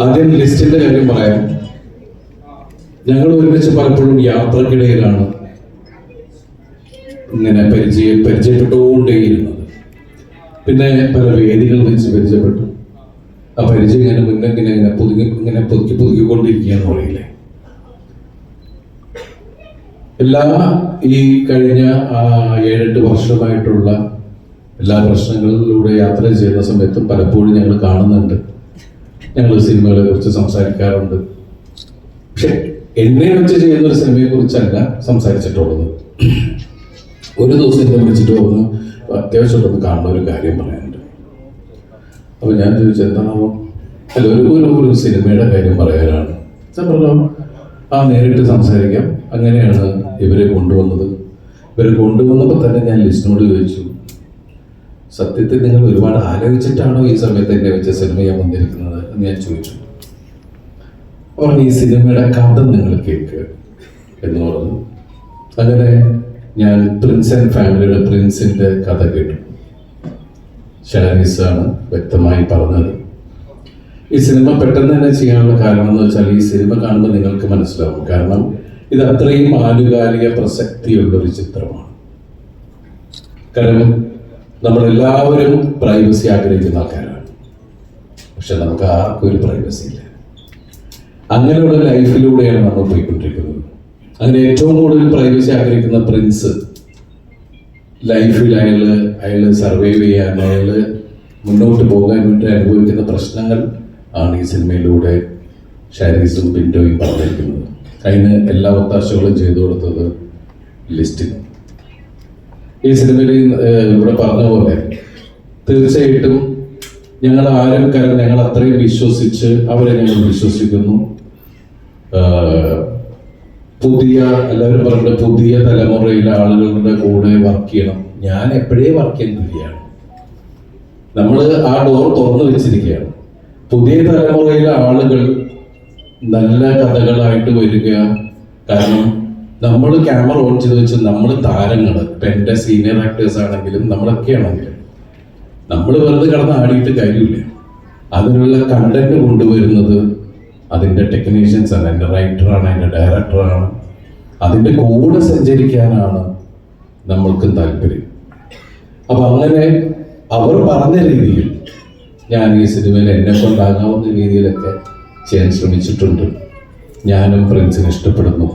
ആദ്യം ലിസ്റ്റിന്റെ കാര്യം പറയാം. ഞങ്ങൾ ഒരുമിച്ച് പലപ്പോഴും യാത്രക്കിടയിലാണ് ഇങ്ങനെ പരിചയപ്പെട്ടുകൊണ്ടേയിരുന്നത്. പിന്നെ പല വേദികൾ വെച്ച് പരിചയപ്പെട്ടു. ആ പരിചയം ഇങ്ങനെ പുതുക്കിക്കൊണ്ടിരിക്കുകയെന്ന് പറയില്ലേ. എല്ലാ ഈ കഴിഞ്ഞ 7-8 വർഷമായിട്ടുള്ള എല്ലാ പ്രശ്നങ്ങളിലൂടെ യാത്ര ചെയ്യുന്ന സമയത്തും പലപ്പോഴും ഞങ്ങൾ കാണുന്നുണ്ട്, ഞങ്ങൾ സിനിമകളെ കുറിച്ച് സംസാരിക്കാറുണ്ട്. പക്ഷെ എന്നെ വെച്ച് ചെയ്യുന്ന ഒരു സിനിമയെ കുറിച്ചല്ല സംസാരിച്ചിട്ടുള്ളത്. ഒരു ദിവസം എന്നെ വിളിച്ചിട്ട് പോകുന്നു, അത്യാവശ്യമായിട്ടൊന്ന് കാണുന്ന ഒരു കാര്യം പറയാനുണ്ട്. അപ്പൊ ഞാൻ ചോദിച്ചു എന്താണോ, അല്ല ഒരു സിനിമയുടെ കാര്യം പറയാനാണ്. ഞാൻ പറഞ്ഞു നേരിട്ട് സംസാരിക്കാം. അങ്ങനെയാണ് ഇവരെ കൊണ്ടുവന്നത്. ഇവരെ കൊണ്ടുവന്നപ്പോൾ തന്നെ ഞാൻ ലിസ്റ്റിനോട് ചോദിച്ചു, സത്യത്തിൽ നിങ്ങൾ ഒരുപാട് ആലോചിച്ചിട്ടാണോ ഈ സമയത്ത് എന്നെ വെച്ച സിനിമ ഞാൻ വന്നിരിക്കുന്നത് എന്ന് ഞാൻ ചോദിച്ചു. പറഞ്ഞു ഈ സിനിമയുടെ കഥ നിങ്ങൾ കേൾക്കുക എന്ന് പറഞ്ഞു. അങ്ങനെ ഞാൻ പ്രിൻസ് ആൻഡ് ഫാമിലിയുടെ പ്രിൻസിന്റെ കഥ കേട്ടു. ഷാരിസാണ് വ്യക്തമായി പറഞ്ഞത്. ഈ സിനിമ പെട്ടെന്ന് തന്നെ ചെയ്യാനുള്ള കാരണം എന്ന് വെച്ചാൽ ഈ സിനിമ കാണുമ്പോൾ നിങ്ങൾക്ക് മനസ്സിലാവും. കാരണം ഇത് അത്രയും ആനുകാലിക പ്രസക്തിയുള്ളൊരു ചിത്രമാണ്. കാരണം നമ്മളെല്ലാവരും പ്രൈവസി ആഗ്രഹിക്കുന്ന ആൾക്കാരാണ്. പക്ഷെ നമുക്ക് ആർക്കും ഒരു പ്രൈവസി ഇല്ല. അങ്ങനെയുള്ള ലൈഫിലൂടെയാണ് നമ്മൾ പോയിക്കൊണ്ടിരിക്കുന്നത്. അങ്ങനെ ഏറ്റവും കൂടുതൽ പ്രൈവസി ആഗ്രഹിക്കുന്ന പ്രിൻസ് ലൈഫിൽ അയാള് സർവൈവ് ചെയ്യാൻ, അയാള് മുന്നോട്ട് പോകാൻ വേണ്ടി അനുഭവിക്കുന്ന പ്രശ്നങ്ങൾ ആണ് ഈ സിനിമയിലൂടെ ഷാരിസും പിന്റോയും പറഞ്ഞിരിക്കുന്നത്. അതിന് എല്ലാ ഒത്താശകളും ചെയ്തു കൊടുത്തത് ലിസ്റ്റിന്. ഈ സിനിമയിൽ ഇവിടെ പറഞ്ഞ പോലെ തീർച്ചയായിട്ടും ഞങ്ങൾ അത്രയും വിശ്വസിച്ച് അവരെ ഞങ്ങൾ വിശ്വസിക്കുന്നു. എല്ലാവരും പറഞ്ഞിട്ട് പുതിയ തലമുറയിലെ ആളുകളുടെ കൂടെ വർക്ക് ചെയ്യണം. ഞാൻ എപ്പോഴേ വർക്ക് ചെയ്യുകയാണ്. നമ്മൾ ആ ഡോർ തുറന്നു വെച്ചിരിക്കുകയാണ്. പുതിയ തലമുറയിലെ ആളുകൾ നല്ല കഥകളായിട്ട് വരിക. കാരണം നമ്മൾ ക്യാമറ ഓൺ ചെയ്ത് വെച്ച് നമ്മൾ താരങ്ങൾ, ഇപ്പം എൻ്റെ സീനിയർ ആക്ടേഴ്സ് ആണെങ്കിലും നമ്മളൊക്കെ ആണെങ്കിലും നമ്മൾ വെറുതെ കിടന്ന് ആടിയിട്ട് കാര്യമില്ല. അതിനുള്ള കണ്ടന്റ് കൊണ്ടുവരുന്നത് അതിൻ്റെ ടെക്നീഷ്യൻസ് ആണ്, എൻ്റെ റൈറ്ററാണ്, എൻ്റെ ഡയറക്ടറാണ്. അതിൻ്റെ കൂടെ സഞ്ചരിക്കാനാണ് നമ്മൾക്കും താല്പര്യം. അപ്പം അങ്ങനെ അവർ പറഞ്ഞ രീതിയിൽ ഞാൻ ഈ സിനിമയിൽ എന്നെ കൊണ്ടാകാവുന്ന രീതിയിലൊക്കെ ചെയ്യാൻ ശ്രമിച്ചിട്ടുണ്ട്. ഞാനും ഫ്രണ്ട്സിനെ ഇഷ്ടപ്പെടുന്നു.